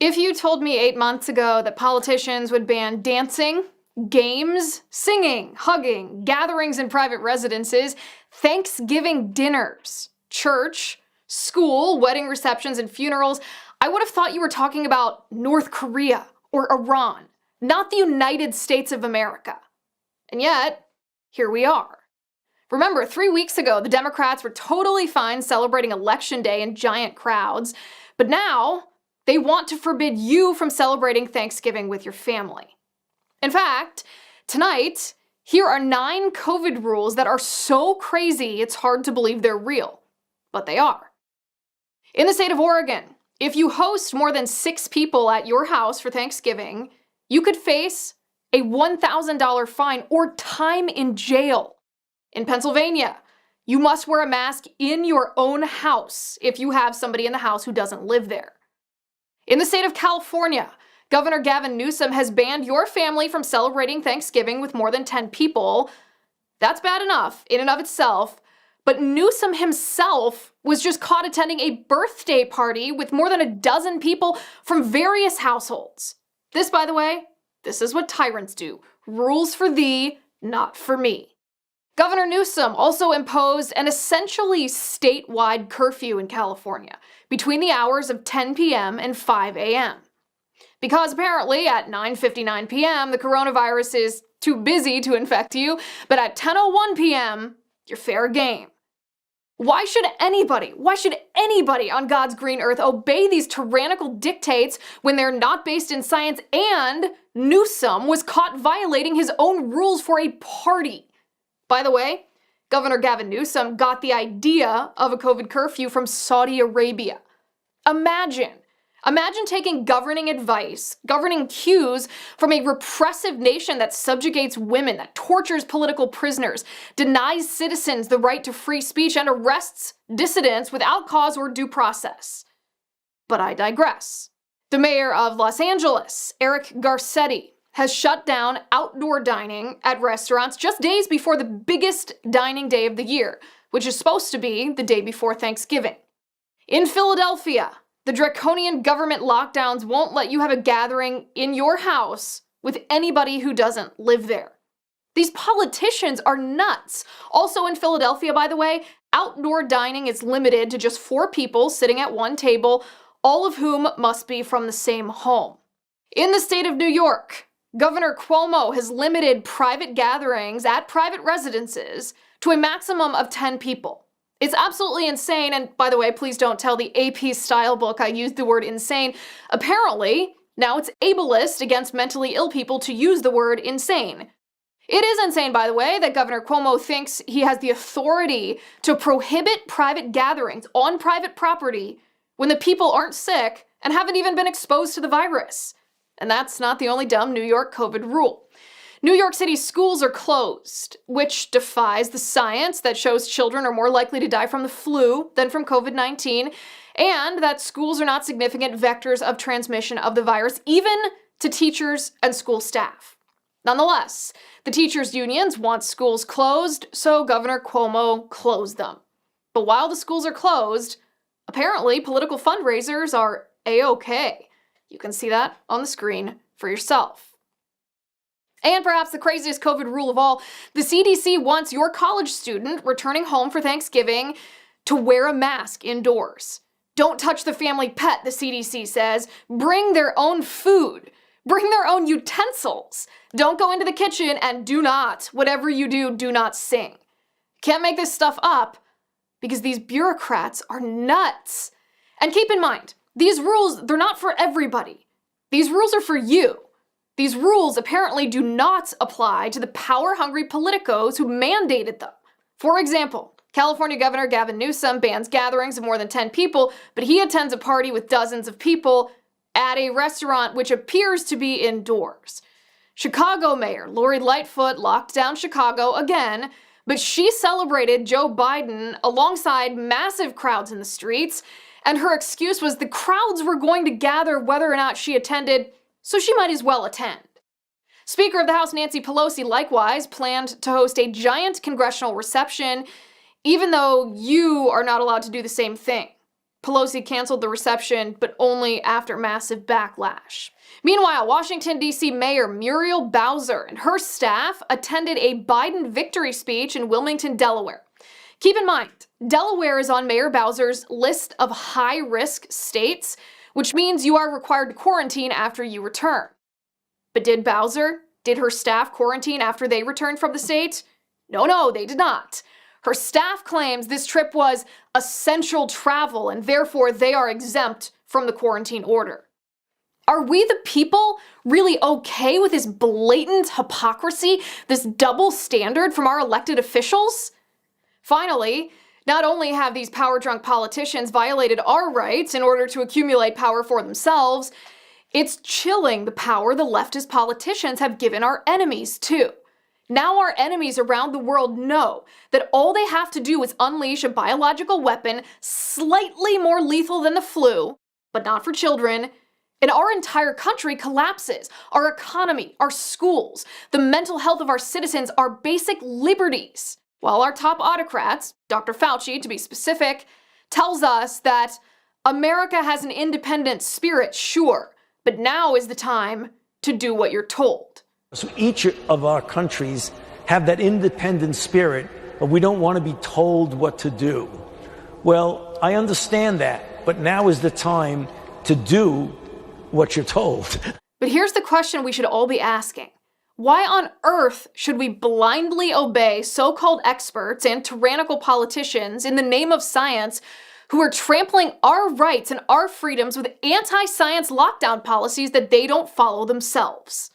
If you told me 8 months ago that politicians would ban dancing, games, singing, hugging, gatherings in private residences, Thanksgiving dinners, church, school, wedding receptions, and funerals, I would have thought you were talking about North Korea or Iran, not the United States of America. And yet, here we are. Remember, 3 weeks ago, the Democrats were totally fine celebrating Election Day in giant crowds, but now they want to forbid you from celebrating Thanksgiving with your family. In fact, tonight, here are 9 COVID rules that are so crazy it's hard to believe they're real, but they are. In the state of Oregon, if you host more than 6 people at your house for Thanksgiving, you could face a $1,000 fine or time in jail. In Pennsylvania, you must wear a mask in your own house if you have somebody in the house who doesn't live there. In the state of California, Governor Gavin Newsom has banned your family from celebrating Thanksgiving with more than 10 people. That's bad enough in and of itself, but Newsom himself was just caught attending a birthday party with more than a dozen people from various households. This, by the way, this is what tyrants do. Rules for thee, not for me. Governor Newsom also imposed an essentially statewide curfew in California between the hours of 10 p.m. and 5 a.m. Because apparently at 9:59 p.m. the coronavirus is too busy to infect you, but at 10:01 p.m. you're fair game. Why should anybody on God's green earth obey these tyrannical dictates when they're not based in science and Newsom was caught violating his own rules for a party? By the way, Governor Gavin Newsom got the idea of a COVID curfew from Saudi Arabia. Imagine taking governing advice, governing cues from a repressive nation that subjugates women, that tortures political prisoners, denies citizens the right to free speech, and arrests dissidents without cause or due process. But I digress. The mayor of Los Angeles, Eric Garcetti, has shut down outdoor dining at restaurants just days before the biggest dining day of the year, which is supposed to be the day before Thanksgiving. In Philadelphia, the draconian government lockdowns won't let you have a gathering in your house with anybody who doesn't live there. These politicians are nuts. Also in Philadelphia, by the way, outdoor dining is limited to just 4 people sitting at one table, all of whom must be from the same home. In the state of New York, Governor Cuomo has limited private gatherings at private residences to a maximum of 10 people. It's absolutely insane, and by the way, please don't tell the AP style book I used the word insane. Apparently, now it's ableist against mentally ill people to use the word insane. It is insane, by the way, that Governor Cuomo thinks he has the authority to prohibit private gatherings on private property when the people aren't sick and haven't even been exposed to the virus. And that's not the only dumb New York COVID rule. New York City schools are closed, which defies the science that shows children are more likely to die from the flu than from COVID-19, and that schools are not significant vectors of transmission of the virus, even to teachers and school staff. Nonetheless, the teachers' unions want schools closed, so Governor Cuomo closed them. But while the schools are closed, apparently political fundraisers are A-okay. You can see that on the screen for yourself. And perhaps the craziest COVID rule of all, the CDC wants your college student returning home for Thanksgiving to wear a mask indoors. Don't touch the family pet, the CDC says. Bring their own food. Bring their own utensils. Don't go into the kitchen, and whatever you do, do not sing. Can't make this stuff up because these bureaucrats are nuts. And keep in mind, these rules, they're not for everybody. These rules are for you. These rules apparently do not apply to the power-hungry politicos who mandated them. For example, California Governor Gavin Newsom bans gatherings of more than 10 people, but he attends a party with dozens of people at a restaurant which appears to be indoors. Chicago Mayor Lori Lightfoot locked down Chicago again, but she celebrated Joe Biden alongside massive crowds in the streets, and her excuse was the crowds were going to gather whether or not she attended, so she might as well attend. Speaker of the House Nancy Pelosi likewise planned to host a giant congressional reception, even though you are not allowed to do the same thing. Pelosi canceled the reception, but only after massive backlash. Meanwhile, Washington, D.C. Mayor Muriel Bowser and her staff attended a Biden victory speech in Wilmington, Delaware. Keep in mind, Delaware is on Mayor Bowser's list of high-risk states, which means you are required to quarantine after you return. But did her staff quarantine after they returned from the state? No, they did not. Her staff claims this trip was essential travel and therefore they are exempt from the quarantine order. Are we the people really okay with this blatant hypocrisy, this double standard from our elected officials? Finally, not only have these power-drunk politicians violated our rights in order to accumulate power for themselves, it's chilling the power the leftist politicians have given our enemies, too. Now our enemies around the world know that all they have to do is unleash a biological weapon slightly more lethal than the flu, but not for children, and our entire country collapses. Our economy, our schools, the mental health of our citizens, our basic liberties. While our top autocrats, Dr. Fauci to be specific, tells us that America has an independent spirit, sure, but now is the time to do what you're told. So each of our countries have that independent spirit, but we don't want to be told what to do. Well, I understand that, but now is the time to do what you're told. But here's the question we should all be asking. Why on earth should we blindly obey so-called experts and tyrannical politicians in the name of science who are trampling our rights and our freedoms with anti-science lockdown policies that they don't follow themselves?